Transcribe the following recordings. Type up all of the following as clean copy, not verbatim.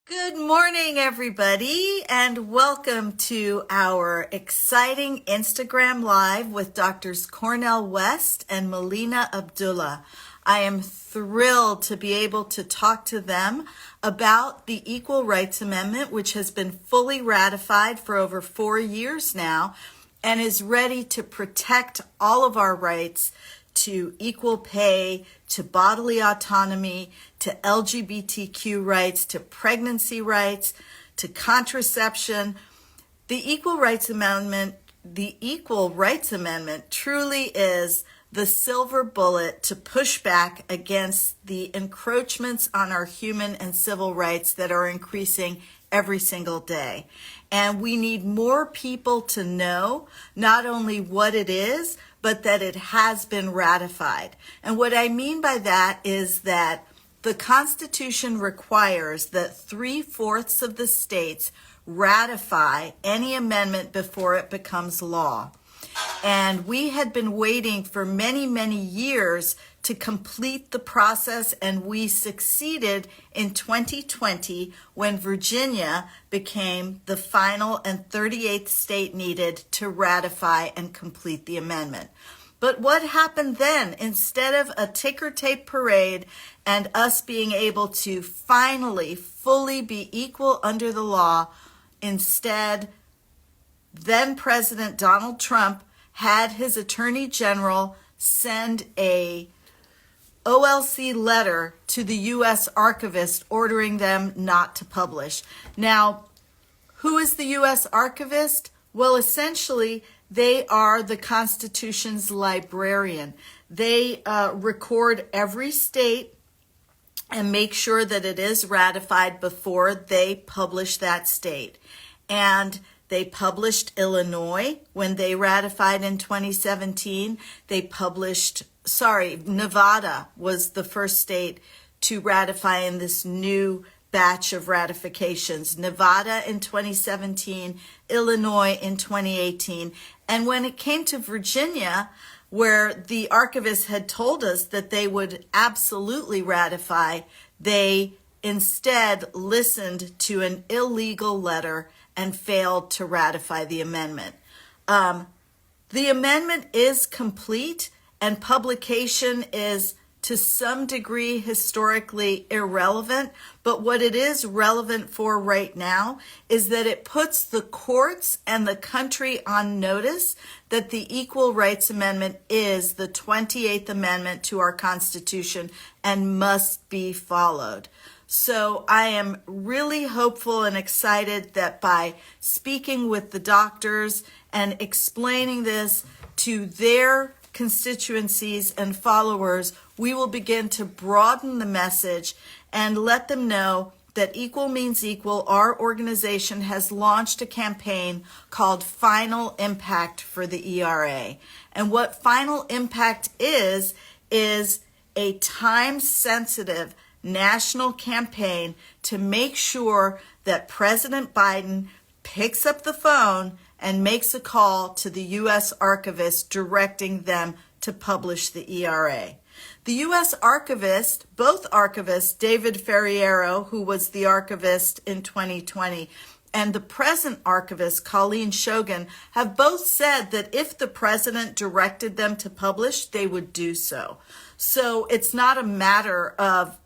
Good morning, everybody, and welcome to our exciting Instagram Live with Doctors Cornell West and Melina Abdullah. I am thrilled to be able to talk to them about the Equal Rights Amendment, which has been fully ratified for over 4 years now and is ready to protect all of our rights to equal pay, to bodily autonomy, to LGBTQ rights, to pregnancy rights, to contraception. The Equal Rights Amendment truly is the silver bullet to push back against the encroachments on our human and civil rights that are increasing every single day. And we need more people to know not only what it is, but that it has been ratified. And what I mean by that is that the Constitution requires that 3/4 of the states ratify any amendment before it becomes law. And we had been waiting for many, many years to complete the process, and we succeeded in 2020 when Virginia became the final and 38th state needed to ratify and complete the amendment. But what happened then? Instead of a ticker tape parade and us being able to finally fully be equal under the law, instead, then President Donald Trump had his Attorney General send a OLC letter to the U.S. Archivist ordering them not to publish. Now, who is the U.S. Archivist? Well, essentially, they are the Constitution's librarian. They record every state and make sure that it is ratified before they publish that state. And they published Illinois when they ratified in 2017. Nevada was the first state to ratify in this new batch of ratifications. Nevada in 2017, Illinois in 2018. And when it came to Virginia, where the archivist had told us that they would absolutely ratify, they instead listened to an illegal letter and failed to ratify the amendment. The amendment is complete, and publication is to some degree historically irrelevant, but what it is relevant for right now is that it puts the courts and the country on notice that the Equal Rights Amendment is the 28th Amendment to our Constitution and must be followed. So I am really hopeful and excited that by speaking with the doctors and explaining this to their constituencies and followers, we will begin to broaden the message and let them know that equal means equal. Our organization has launched a campaign called Final Impact for the ERA. And what Final Impact is a time-sensitive national campaign to make sure that President Biden picks up the phone and makes a call to the U.S. Archivist directing them to publish the ERA. The U.S. Archivist, both archivists, David Ferriero, who was the archivist in 2020, and the present archivist, Colleen Shogun, have both said that if the president directed them to publish, they would do so. So it's not a matter of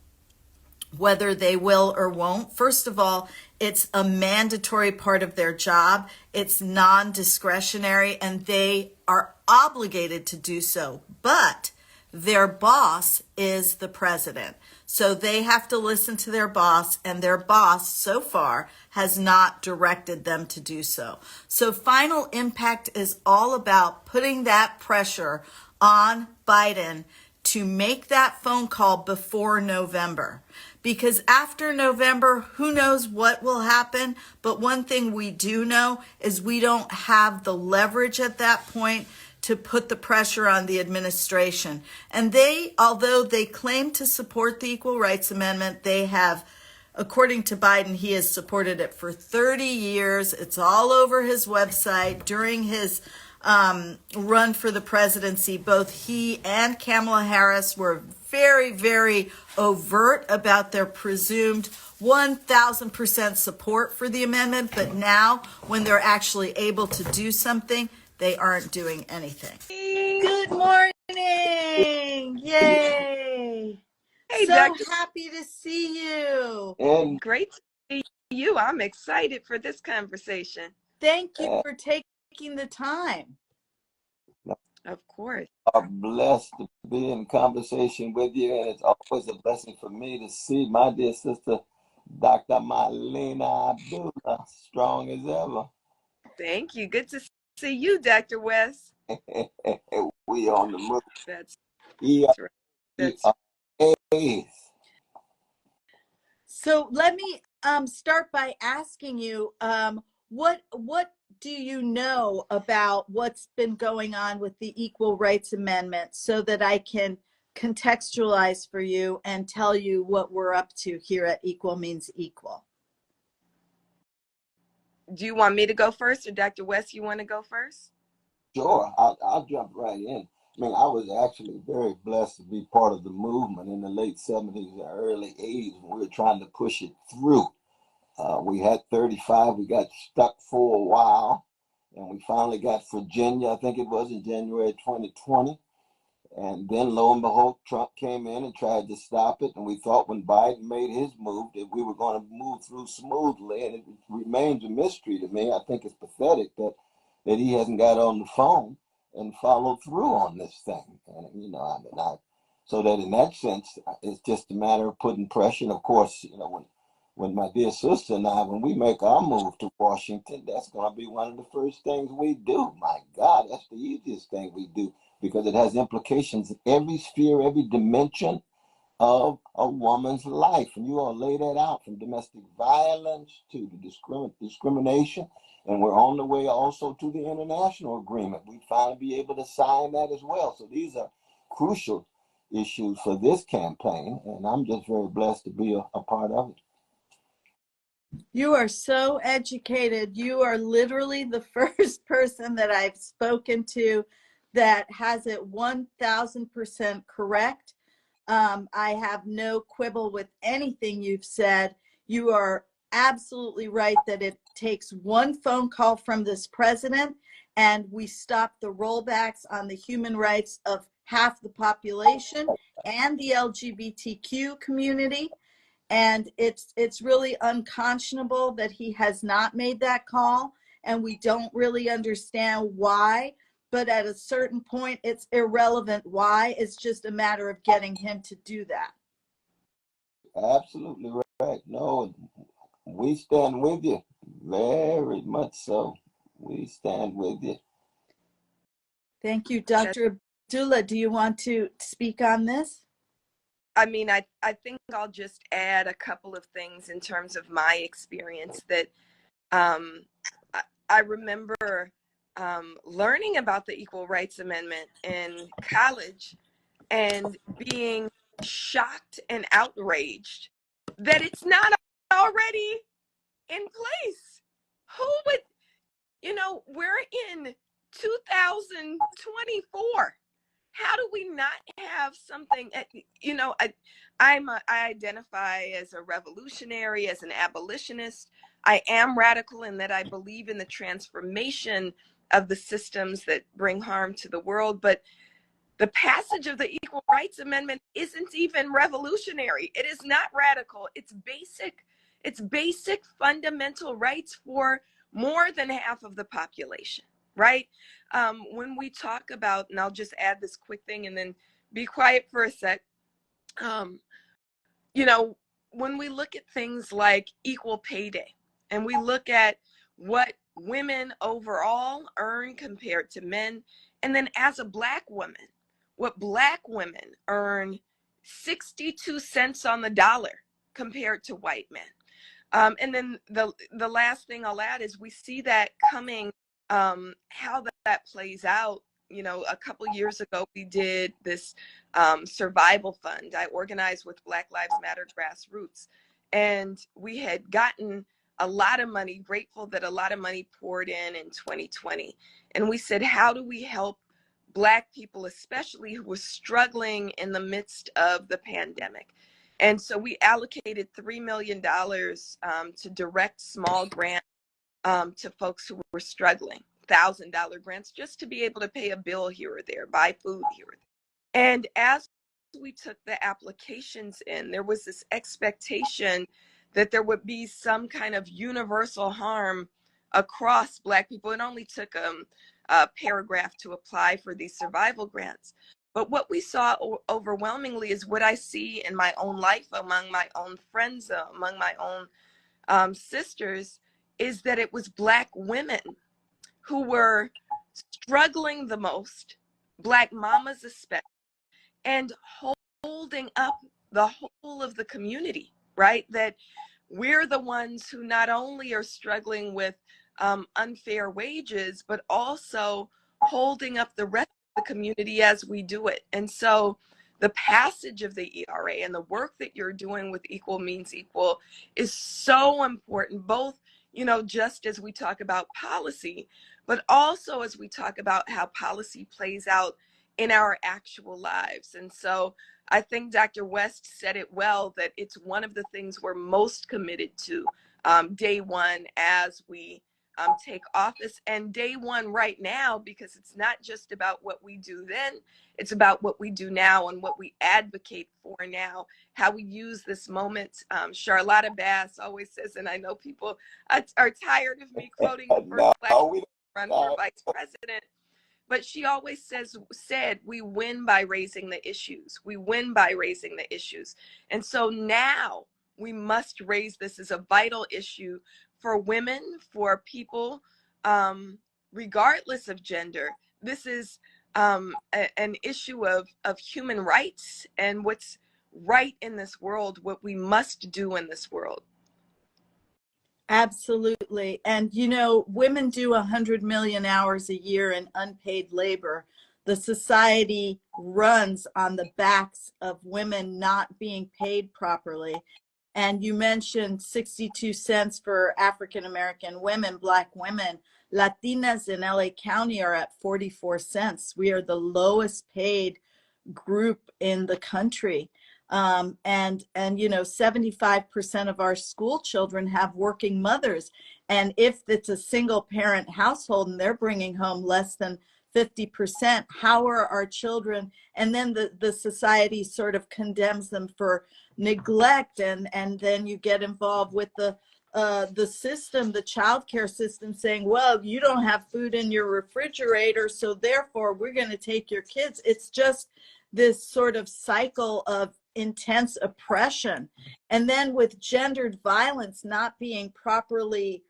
whether they will or won't. First of all, it's a mandatory part of their job. It's non-discretionary, and they are obligated to do so. But their boss is the president. So they have to listen to their boss, and their boss so far has not directed them to do so. So Final Impact is all about putting that pressure on Biden to make that phone call before November. Because after November, who knows what will happen? But one thing we do know is we don't have the leverage at that point to put the pressure on the administration. And they, although they claim to support the Equal Rights Amendment, they have, according to Biden, he has supported it for 30 years. It's all over his website. During his run for the presidency, both he and Kamala Harris were very, very overt about their presumed 1000% support for the amendment, but now when they're actually able to do something, they aren't doing anything. Good morning. Yay. Hey, so Dr. happy to see you. And Great to see you. I'm excited for this conversation. Thank you for taking the time. Of course. I'm blessed to be in conversation with you, and it's always a blessing for me to see my dear sister, Dr. Melina Abdullah, strong as ever. Thank you. Good to see you, Dr. West. We on the move. That's EME. right. So let me start by asking you, what do you know about what's been going on with the Equal Rights Amendment so that I can contextualize for you and tell you what we're up to here at Equal Means Equal? Do you want me to go first, or Dr. West, you want to go first? Sure, I'll jump right in. I mean, I was actually very blessed to be part of the movement in the late 70s and early 80s when we were trying to push it through. We had 35, we got stuck for a while, and we finally got Virginia, I think it was in January 2020. And then lo and behold, Trump came in and tried to stop it. And we thought when Biden made his move that we were going to move through smoothly. And it remains a mystery to me. I think it's pathetic that he hasn't got on the phone and followed through on this thing. And, you know, I mean, so that in that sense, it's just a matter of putting pressure. And of course, you know, when my dear sister and I, when we make our move to Washington, that's going to be one of the first things we do. My God, that's the easiest thing we do, because it has implications in every sphere, every dimension of a woman's life. And you all lay that out, from domestic violence to the discrimination. And we're on the way also to the international agreement. We finally be able to sign that as well. So these are crucial issues for this campaign. And I'm just very blessed to be a part of it. You are so educated. You are literally the first person that I've spoken to that has it 1000% correct. I have no quibble with anything you've said. You are absolutely right that it takes one phone call from this president and we stop the rollbacks on the human rights of half the population and the LGBTQ community. And it's really unconscionable that he has not made that call, and we don't really understand why. But at a certain point, it's irrelevant why. It's just a matter of getting him to do that. Absolutely right. No, we stand with you. Very much so. We stand with you. Thank you, Dr. Abdullah. Do you want to speak on this? I mean, I think I'll just add a couple of things in terms of my experience that I remember learning about the Equal Rights Amendment in college and being shocked and outraged that it's not already in place. Who would, you know, we're in 2024. How do we not have something? You know, I identify as a revolutionary, as an abolitionist. I am radical in that I believe in the transformation of the systems that bring harm to the world. But the passage of the Equal Rights Amendment isn't even revolutionary. It is not radical. It's basic. It's basic fundamental rights for more than half of the population, right? When we talk about, and I'll just add this quick thing and then be quiet for a sec. You know, when we look at things like equal pay day, and we look at what women overall earn compared to men, and then as a Black woman, what Black women earn 62 cents on the dollar compared to white men. And then the last thing I'll add is we see that coming, how that plays out. You know, a couple years ago, we did this survival fund. I organized with Black Lives Matter Grassroots, and we had gotten a lot of money, grateful that a lot of money poured in 2020. And we said, how do we help Black people, especially who were struggling in the midst of the pandemic? And so we allocated $3 million to direct small grants to folks who were struggling, $1,000 grants, just to be able to pay a bill here or there, buy food here or there. And as we took the applications in, there was this expectation that there would be some kind of universal harm across Black people. It only took a paragraph to apply for these survival grants. But what we saw overwhelmingly is what I see in my own life, among my own friends, among my own sisters, is that it was Black women who were struggling the most, Black mamas especially, and holding up the whole of the community, right? That we're the ones who not only are struggling with unfair wages, but also holding up the rest of the community as we do it. And so the passage of the ERA and the work that you're doing with Equal Means Equal is so important, both, you know, just as we talk about policy, but also as we talk about how policy plays out in our actual lives. And so I think Dr. West said it well, that it's one of the things we're most committed to day one as we take office, and day one right now, because it's not just about what we do then, it's about what we do now and what we advocate for now, how we use this moment. Charlotta Bass always says, and I know people are tired of me quoting the first Black woman run for vice president, but she always said, we win by raising the issues. We win by raising the issues. And so now we must raise this as a vital issue for women, for people, regardless of gender. This is an issue of human rights and what's right in this world, what we must do in this world. Absolutely. And, you know, women do 100 million hours a year in unpaid labor. The society runs on the backs of women not being paid properly. And you mentioned 62 cents for African-American women, Black women. Latinas in LA County are at 44 cents. We are the lowest paid group in the country. And you know, 75% of our school children have working mothers. And if it's a single parent household and they're bringing home less than 50%, how are our children? And then the society sort of condemns them for neglect. And then you get involved with the system, the childcare system, saying, well, you don't have food in your refrigerator, so therefore we're going to take your kids. It's just this sort of cycle of intense oppression. And then with gendered violence not being properly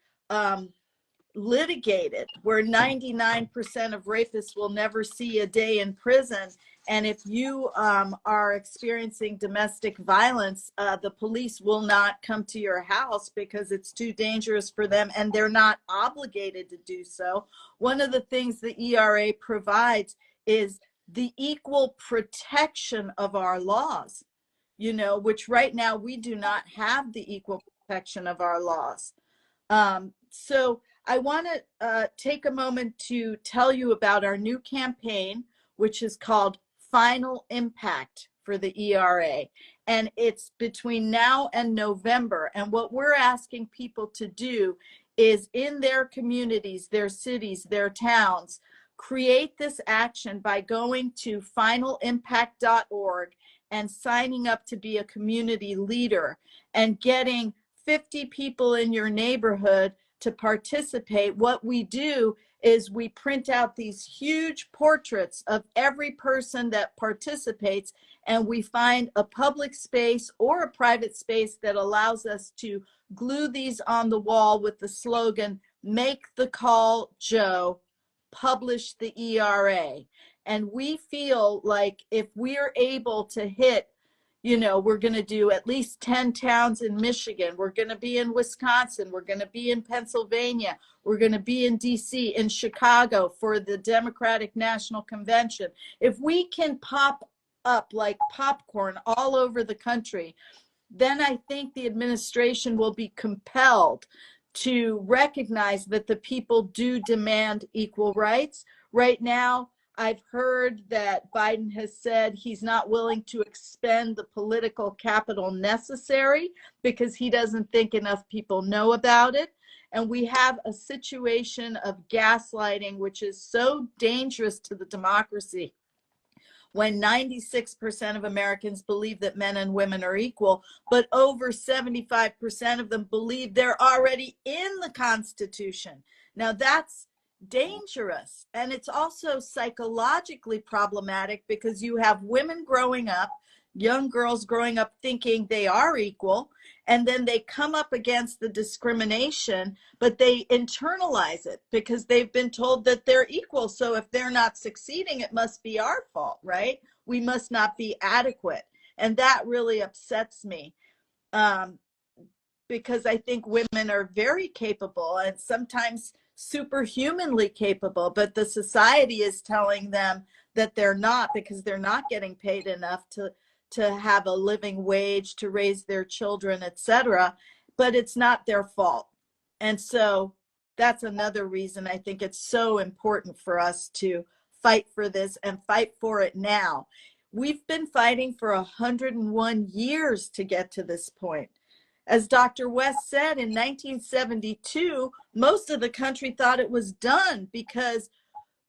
litigated, where 99% of rapists will never see a day in prison. And if you are experiencing domestic violence, the police will not come to your house because it's too dangerous for them, and they're not obligated to do so. One of the things the ERA provides is the equal protection of our laws, you know, which right now we do not have the equal protection of our laws. So I want to take a moment to tell you about our new campaign, which is called Final Impact for the ERA. And it's between now and November. And what we're asking people to do is, in their communities, their cities, their towns, create this action by going to finalimpact.org and signing up to be a community leader and getting 50 people in your neighborhood to participate. What we do is we print out these huge portraits of every person that participates, and we find a public space or a private space that allows us to glue these on the wall with the slogan, "Make the Call, Joe, publish the ERA." And we feel like if we're able to hit, you know, we're going to do at least 10 towns in Michigan. We're going to be in Wisconsin. We're going to be in Pennsylvania. We're going to be in DC, in Chicago for the Democratic National Convention. If we can pop up like popcorn all over the country, then I think the administration will be compelled to recognize that the people do demand equal rights. Right now, I've heard that Biden has said he's not willing to expend the political capital necessary because he doesn't think enough people know about it. And we have a situation of gaslighting, which is so dangerous to the democracy. When 96% of Americans believe that men and women are equal, but over 75% of them believe they're already in the Constitution. Now that's dangerous. And it's also psychologically problematic because you have women growing up, young girls growing up thinking they are equal, and then they come up against the discrimination, but they internalize it because they've been told that they're equal. So if they're not succeeding, it must be our fault, right? We must not be adequate. And that really upsets me. Because I think women are very capable and sometimes superhumanly capable, but the society is telling them that they're not because they're not getting paid enough to have a living wage, to raise their children, etc. But it's not their fault. And so that's another reason I think it's so important for us to fight for this and fight for it now. We've been fighting for 101 years to get to this point. As Dr. West said, in 1972, most of the country thought it was done because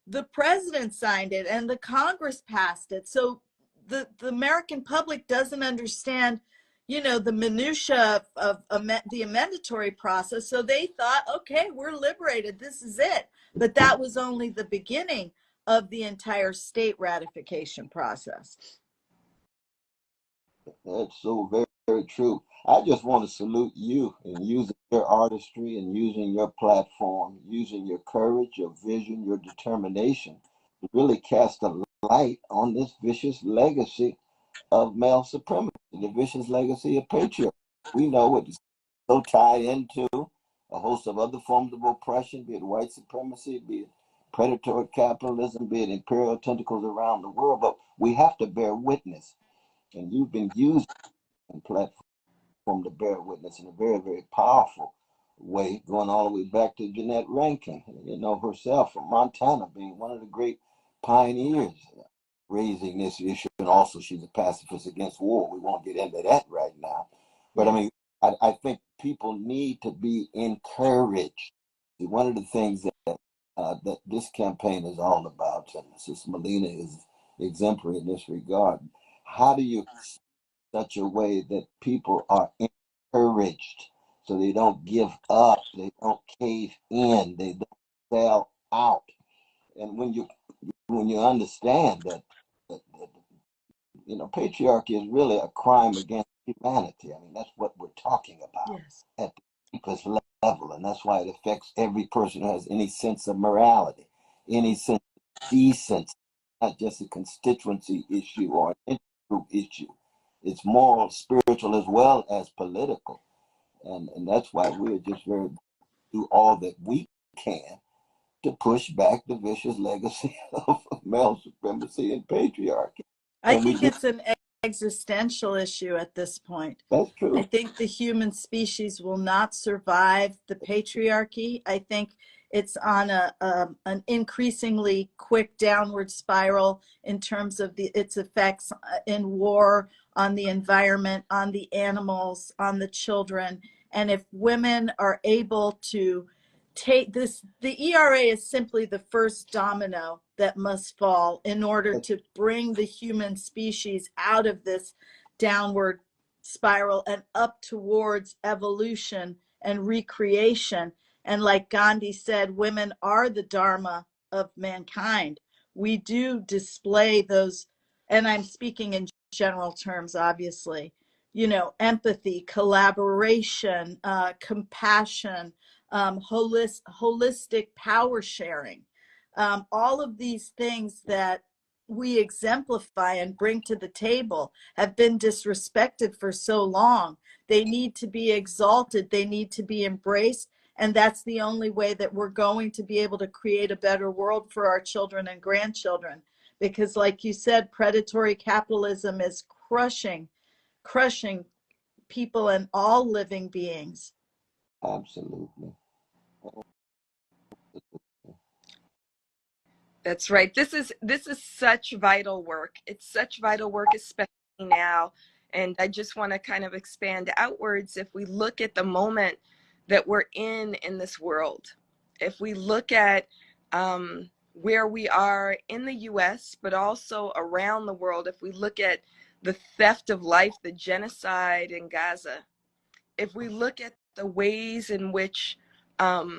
the president signed it and the Congress passed it. So the American public doesn't understand, the minutia of the amendatory process. So they thought, okay, we're liberated. This is it. But that was only the beginning of the entire state ratification process. That's so very, very true. I just want to salute you in using your artistry and using your platform, using your courage, your vision, your determination to really cast a light on this vicious legacy of male supremacy, the vicious legacy of patriarchy. We know it's so tied into a host of other forms of oppression, be it white supremacy, be it predatory capitalism, be it imperial tentacles around the world, but we have to bear witness. And you've been using the platform to bear witness in a very, very powerful way, going all the way back to Jeanette Rankin, herself from Montana, being one of the great pioneers raising this issue. And also she's a pacifist against war. We won't get into that right now. But I mean, I think people need to be encouraged. See, one of the things that this campaign is all about, and Sister Melina is exemplary in this regard, how do you such a way that people are encouraged so they don't give up, they don't cave in, they don't sell out? And when you understand that patriarchy is really a crime against humanity. I mean, that's what we're talking about. Yes. At the deepest level, and that's why it affects every person who has any sense of morality, any sense of decency, not just a constituency issue or an intergroup issue. It's moral, spiritual, as well as political. And that's why we're just do all that we can to push back the vicious legacy of male supremacy and patriarchy. I think it's an existential issue at this point. That's true. I think the human species will not survive the patriarchy. I think it's on an increasingly quick downward spiral in terms of its effects in war, on the environment, on the animals, on the children. And if women are able to take this, the ERA is simply the first domino that must fall in order to bring the human species out of this downward spiral and up towards evolution and recreation. And like Gandhi said, women are the dharma of mankind. We do display those, and I'm speaking in general terms, obviously, empathy, collaboration, compassion, holistic power sharing, all of these things that we exemplify and bring to the table have been disrespected for so long. They need to be exalted. They need to be embraced. And that's the only way that we're going to be able to create a better world for our children and grandchildren. Because like you said, predatory capitalism is crushing people and all living beings. Absolutely. That's right. This is such vital work. It's such vital work, especially now. And I just want to kind of expand outwards. If we look at the moment that we're in this world, if we look at where we are in the U.S., but also around the world, if we look at the theft of life, the genocide in Gaza, if we look at the ways in which cop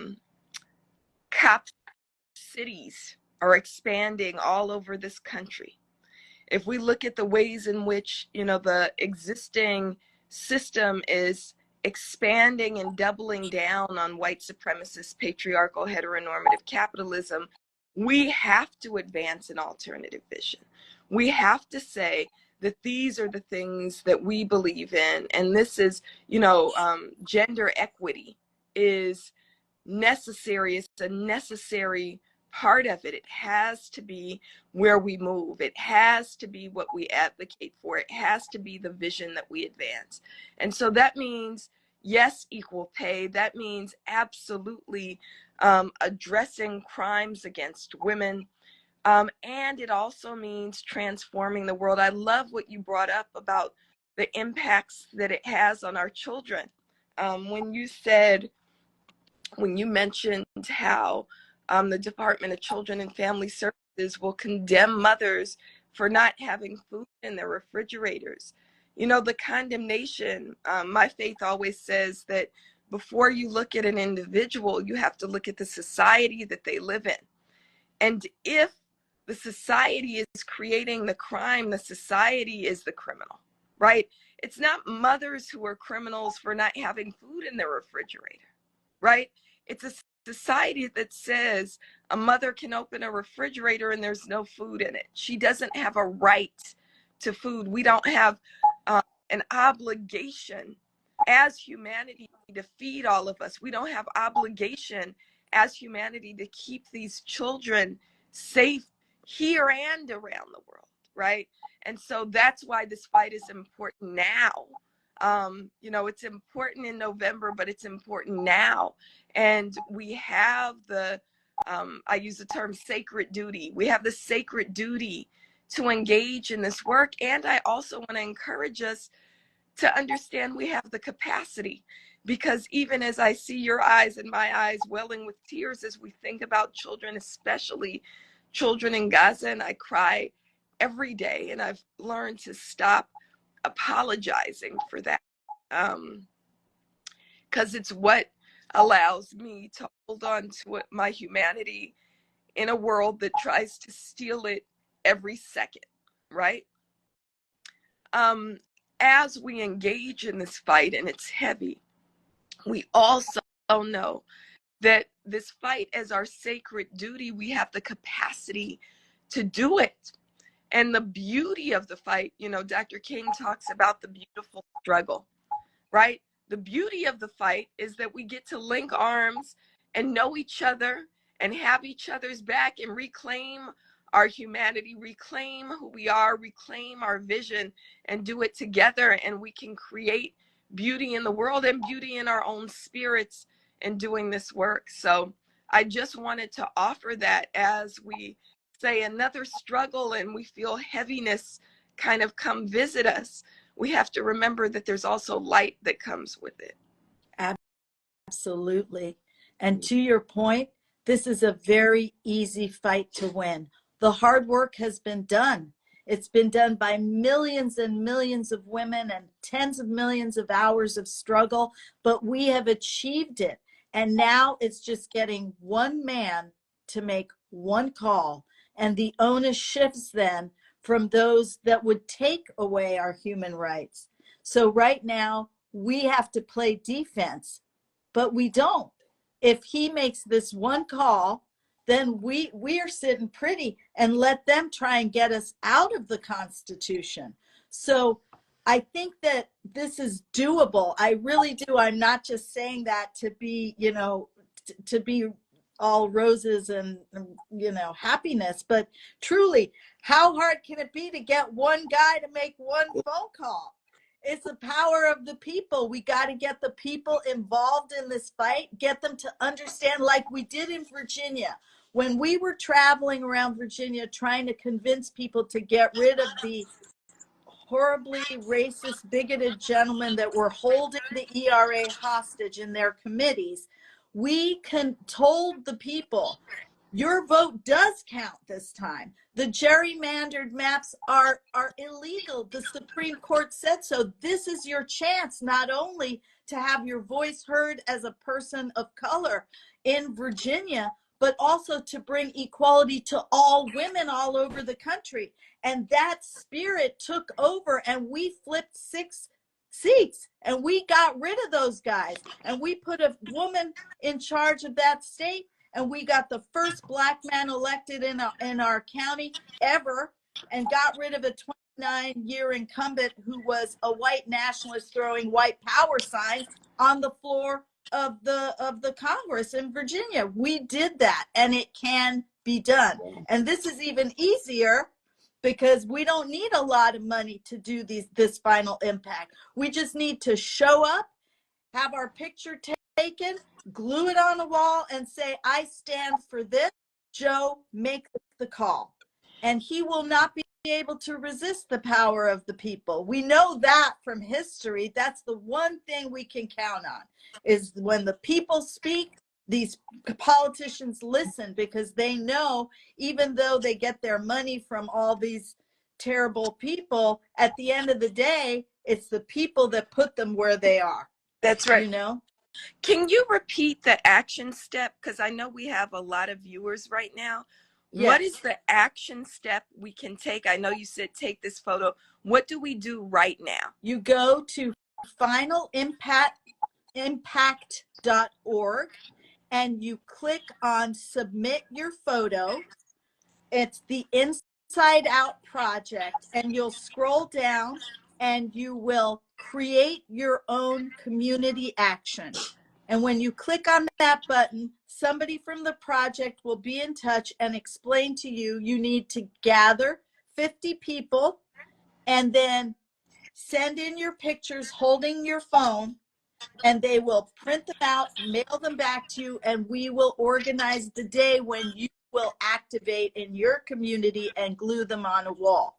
cities are expanding all over this country, if we look at the ways in which, the existing system is expanding and doubling down on white supremacist, patriarchal, heteronormative capitalism, we have to advance an alternative vision. We have to say that these are the things that we believe in. And this is, gender equity is necessary. It's a necessary part of it. It has to be where we move. It has to be what we advocate for. It has to be the vision that we advance. And so that means, yes, equal pay. That means absolutely addressing crimes against women. And it also means transforming the world. I love what you brought up about the impacts that it has on our children. When you mentioned how the Department of Children and Family Services will condemn mothers for not having food in their refrigerators. The condemnation, my faith always says that before you look at an individual, you have to look at the society that they live in. And if the society is creating the crime, the society is the criminal, right? It's not mothers who are criminals for not having food in their refrigerator, right? It's a society that says a mother can open a refrigerator and there's no food in it. She doesn't have a right to food. We don't have an obligation as humanity to feed all of us. We don't have obligation as humanity to keep these children safe here and around the world, right? And so that's why this fight is important now. It's important in November, but it's important now. And we have I use the term sacred duty. We have the sacred duty to engage in this work. And I also want to encourage us to understand we have the capacity, because even as I see your eyes and my eyes welling with tears as we think about children, especially children in Gaza, and I cry every day, and I've learned to stop apologizing for that, because it's what allows me to hold on to my humanity in a world that tries to steal it every second, right? As we engage in this fight, and it's heavy, we also know that this fight as our sacred duty, we have the capacity to do it. And the beauty of the fight, Dr. King talks about the beautiful struggle, right? The beauty of the fight is that we get to link arms and know each other and have each other's back and reclaim our humanity, reclaim who we are, reclaim our vision, and do it together. And we can create beauty in the world and beauty in our own spirits in doing this work. So I just wanted to offer that as we say another struggle and we feel heaviness kind of come visit us. We have to remember that there's also light that comes with it. Absolutely. And to your point, this is a very easy fight to win. The hard work has been done. It's been done by millions and millions of women and tens of millions of hours of struggle, but we have achieved it. And now it's just getting one man to make one call. And the onus shifts then from those that would take away our human rights. So right now, we have to play defense, but we don't. If he makes this one call, then we are sitting pretty and let them try and get us out of the Constitution. So I think that this is doable. I really do. I'm not just saying that to be, to be all roses and, happiness, but truly, how hard can it be to get one guy to make one phone call? It's the power of the people. We got to get the people involved in this fight, get them to understand, like we did in Virginia. When we were traveling around Virginia trying to convince people to get rid of the horribly racist, bigoted gentlemen that were holding the ERA hostage in their committees, we told the people, your vote does count this time. The gerrymandered maps are illegal. The Supreme Court said so. This is your chance not only to have your voice heard as a person of color in Virginia, but also to bring equality to all women all over the country. And that spirit took over, and we flipped 6 seats, and we got rid of those guys, and we put a woman in charge of that state, and we got the first Black man elected in our county ever, and got rid of a 29-year incumbent who was a white nationalist throwing white power signs on the floor of the Congress in Virginia. We did that, and it can be done. And this is even easier because we don't need a lot of money to do this final impact. We just need to show up, have our picture taken, glue it on a wall, and say, I stand for this. Joe, make the call. And he will not be able to resist the power of the people. We know that from history. That's the one thing we can count on, is when the people speak, these politicians listen, because they know, even though they get their money from all these terrible people, at the end of the day, it's the people that put them where they are. That's right. You know? Can you repeat the action step? Because I know we have a lot of viewers right now. Yes. What is the action step we can take? I know you said take this photo. What do we do right now? You go to finalimpact.org and you click on submit your photo. It's the Inside Out project, and you'll scroll down and you will create your own community action. And when you click on that button, somebody from the project will be in touch and explain to you, you need to gather 50 people and then send in your pictures holding your phone, and they will print them out, mail them back to you, and we will organize the day when you will activate in your community and glue them on a wall.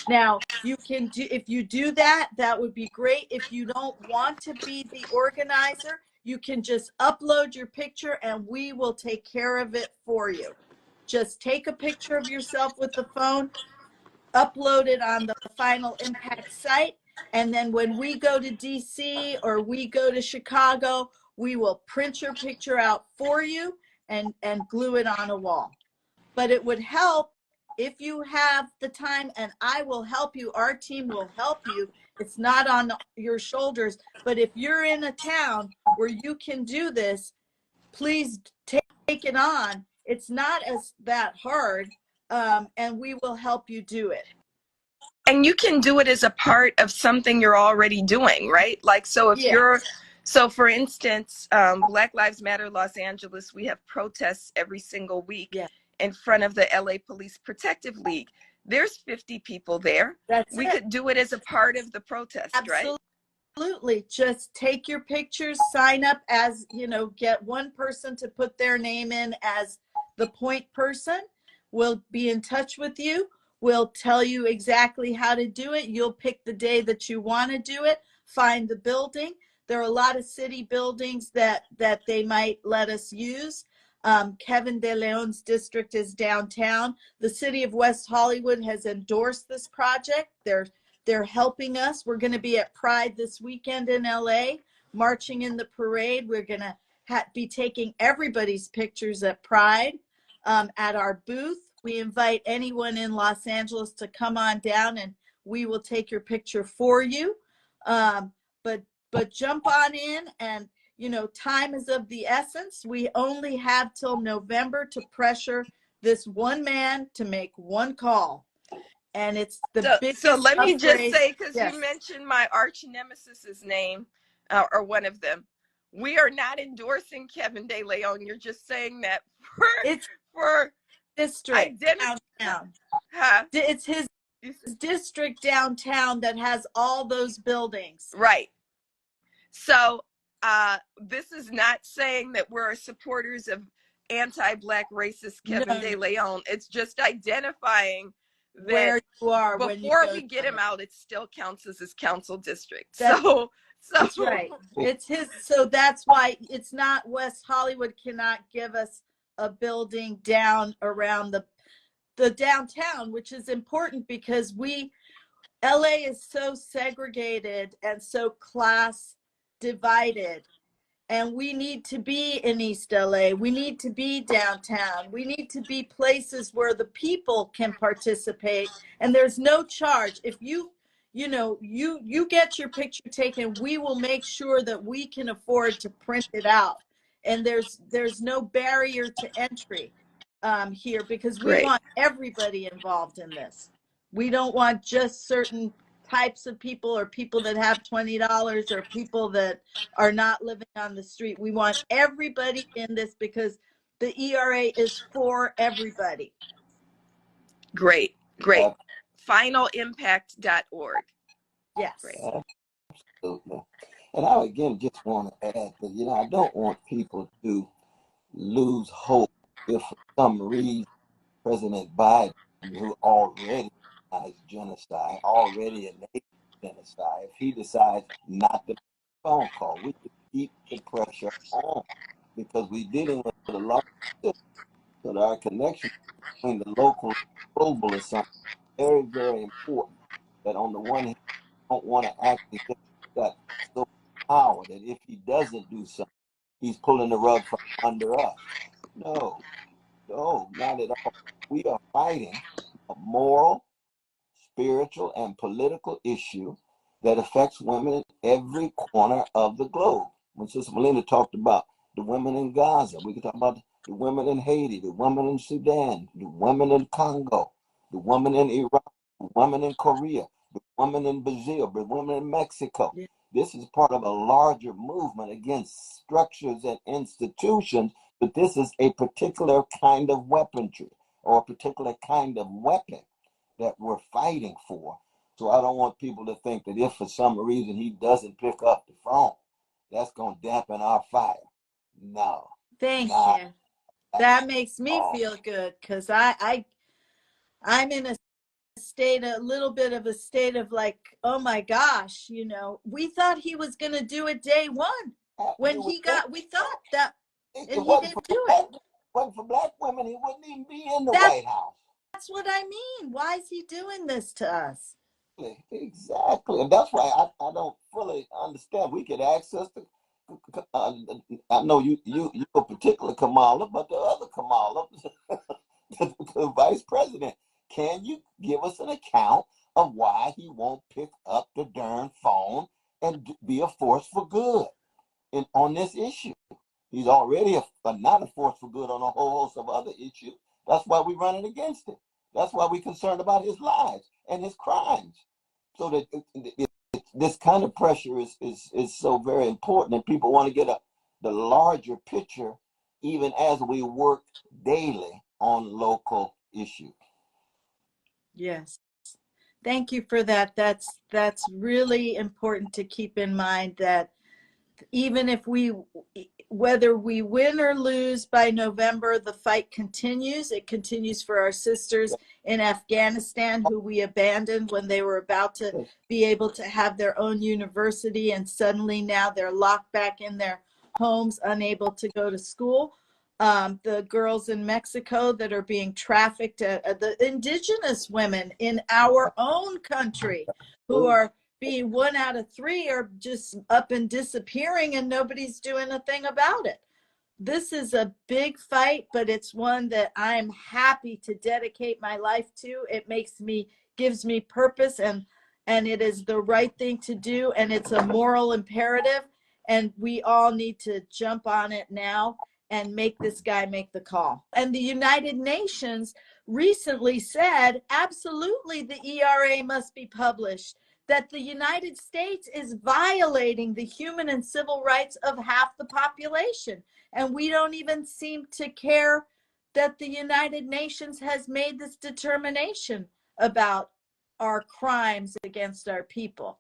Now, you can do, if you do that, that would be great. If you don't want to be the organizer, you can just upload your picture and we will take care of it for you. Just take a picture of yourself with the phone, upload it on the Final Impact site, and then when we go to DC or we go to Chicago, we will print your picture out for you and glue it on a wall. But it would help if you have the time, and I will help you. Our team will help you. It's not on your shoulders. But if you're in a town where you can do this, please take it on. It's not that hard, and we will help you do it. And you can do it as a part of something you're already doing, right? Like, so if you're, so for instance, Black Lives Matter Los Angeles, we have protests every single week in front of the LA Police Protective League. There's 50 people there. We could do it as a part of the protest, right? Absolutely. Just take your pictures, sign up as, get one person to put their name in as the point person. We'll be in touch with you. We'll tell you exactly how to do it. You'll pick the day that you want to do it. Find the building. There are a lot of city buildings that they might let us use. Kevin De Leon's district is downtown. The city of West Hollywood has endorsed this project. They're helping us. We're going to be at Pride this weekend in LA, marching in the parade. We're going to be taking everybody's pictures at Pride at our booth. We invite anyone in Los Angeles to come on down and we will take your picture for you. But jump on in, and time is of the essence. We only have till November to pressure this one man to make one call. And it's the biggest. So let me just say, because you mentioned my arch nemesis's name, or one of them. We are not endorsing Kevin De Leon. You're just saying that for district downtown. It's his district downtown that has all those buildings. Right. So this is not saying that we're supporters of anti-Black racist Kevin No, De Leon. It's just identifying that where you are when you before go we get him out, it still counts as his council district. That's, So that's right. It's his. So that's why it's not West Hollywood cannot give us a building down around the downtown, which is important because LA is so segregated and so class divided. And we need to be in East LA. We need to be downtown. We need to be places where the people can participate. And there's no charge. If you get your picture taken, we will make sure that we can afford to print it out. And there's no barrier to entry here because we great. want everybody involved in this. We don't want just certain types of people or people that have $20 or people that are not living on the street. We want everybody in this because the ERA is for everybody. Great. Finalimpact.org. Yes. Great. Absolutely. And I again just want to add that, I don't want people to lose hope if for some reason President Biden, who already has genocide, already enabled genocide, if he decides not to make a phone call, we can keep the pressure on because we're dealing with a large system. So that our connection between the local and global is something very, very important. That on the one hand, don't want to actually get that so much power that if he doesn't do something, he's pulling the rug from under us. No, no, not at all. We are fighting a moral, spiritual, and political issue that affects women in every corner of the globe. When Sister Melina talked about the women in Gaza, we can talk about the women in Haiti, the women in Sudan, the women in Congo, the women in Iraq, the women in Korea, the women in Brazil, the women in Mexico. Yeah. This is part of a larger movement against structures and institutions, but this is a particular kind of weaponry or a particular kind of weapon that we're fighting for. So I don't want people to think that if for some reason he doesn't pick up the phone, that's going to dampen our fire. No. Thank Not you. That makes me all. feel good because I'm in a little bit of a state of like, oh my gosh, we thought he was going to do it day one when we thought that, and he didn't do it. Wasn't for black women, he wouldn't even be in the That's White House. That's what I mean. Why is he doing this to us? Exactly. And that's why I don't fully understand. We could access I know you a particular Kamala, but the other Kamala, the vice president, can you give us an account of why he won't pick up the darn phone and be a force for good on this issue? He's already not a force for good on a whole host of other issues. That's why we're running against him. That's why we're concerned about his lives and his crimes. So that this kind of pressure is so very important, and people want to get the larger picture, even as we work daily on local issues. Yes. Thank you for that. That's really important to keep in mind that even if whether we win or lose by November, the fight continues. It continues for our sisters in Afghanistan who we abandoned when they were about to be able to have their own university, and suddenly now they're locked back in their homes, unable to go to school. The girls in Mexico that are being trafficked, the indigenous women in our own country who are being 1 out of 3 are just up and disappearing and nobody's doing a thing about it. This is a big fight, but it's one that I'm happy to dedicate my life to. It gives me purpose, and it is the right thing to do, and it's a moral imperative, and we all need to jump on it now and make this guy make the call. And the United Nations recently said, absolutely, the ERA must be published, that the United States is violating the human and civil rights of half the population. And we don't even seem to care that the United Nations has made this determination about our crimes against our people.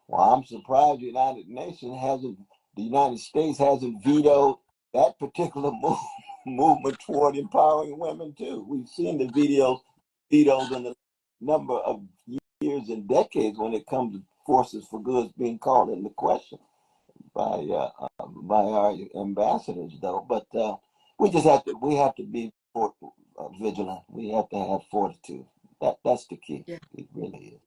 Well, I'm surprised the United Nations hasn't the United States hasn't vetoed that particular movement toward empowering women too. We've seen the vetoes in the number of years and decades when it comes to forces for goods being called into question by our ambassadors, though. But we have to be vigilant. We have to have fortitude. That's the key. Yeah. It really is.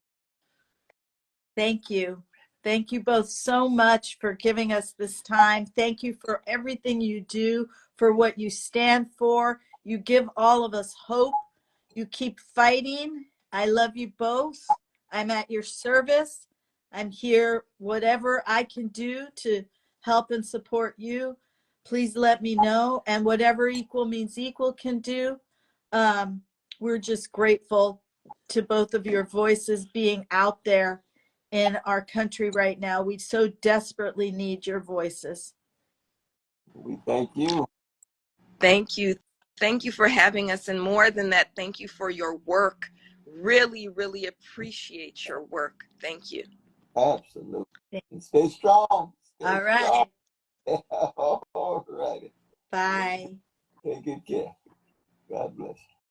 Thank you. Thank you both so much for giving us this time. Thank you for everything you do, for what you stand for. You give all of us hope. You keep fighting. I love you both. I'm at your service. I'm here, whatever I can do to help and support you. Please let me know. And whatever Equal Means Equal can do, we're just grateful to both of your voices being out there in our country right now. We so desperately need your voices. We thank you. Thank you. Thank you for having us. And more than that, thank you for your work. Really, really appreciate your work. Thank you. Absolutely. And stay strong. Stay All right. strong. All righty. Bye. Take good care. God bless you.